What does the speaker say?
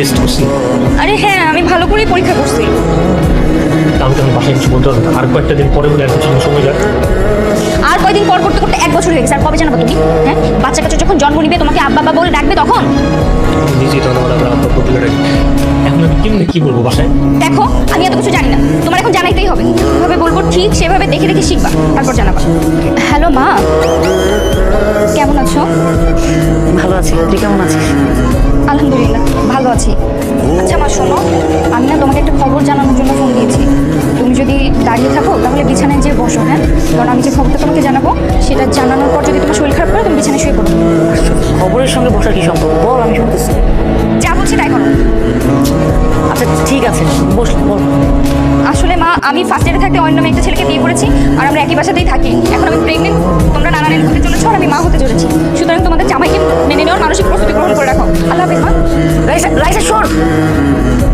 Test করছি? আরে হ্যাঁ, আমি ভালো করেই পরীক্ষা করছি। আমি তো বাসায় কিছু বলতে পারবো না। আর কয়েকটা দিন পরে বলে একটা সময় যাক। আর কয়দিন পর করতে করতে 1 বছর হয়ে গেছে, আর কবে জানাবো তুমি? হ্যাঁ, বাচ্চা কাচ্চা যখন জন্ম নিবে তোমাকে আব্বা আব্বা বলে ডাকবে তখন। নিজে তো আমার আব্বা বলে রাখি। এখন আমি কেমনে কি বলবো বাসায়? দেখো, আমি এত কিছু জানি না, তোমার এখন জানাইতেই হবে। কিভাবে বলবো ঠিক সেভাবে দেখে দেখে শিখবা, তারপর জানাবা। হ্যালো মা, কেমন আছো? ভালো আছি, তুই কেমন আছিস? আলহামদুলিল্লাহ ভালো আছি। আচ্ছা মা শোনো, আমি না তোমাকে একটা খবর জানানোর জন্য ফোন দিয়েছি। তুমি যদি দাঁড়িয়ে থাকো তাহলে বিছানায় যেয়ে বসো, হ্যাঁ? কারণ আমি যে খবরটা তোমাকে জানাবো সেটা জানানোর পর যদি তোমার শরীর খারাপ করে তুমি বিছানায় শুয়ে পড়ো। খবরের সঙ্গে বসার কি সম্পর্ক বল, আমি শুনতেছি। যা বলছি তাই করো। আচ্ছা ঠিক আছে, বসলাম, বল। আসলে মা, আমি ফার্স্ট ইয়ারে থাকতে অন্য একটা ছেলেকে বিয়ে করেছি, আর আমরা একই বাসাতেই থাকি। এখন আমি প্রেগনেন্ট, তোমরা নানা নানি হতে চলেছো আর আমি মা হতে চলেছি। সুতরাং তোমাদের জামাইকে মেনে নেওয়ার মানসিক প্রস্তুতি গ্রহণ করে রাখো। আল্লাহ হাফেজ মা। রাইসা, রাইসা শোন।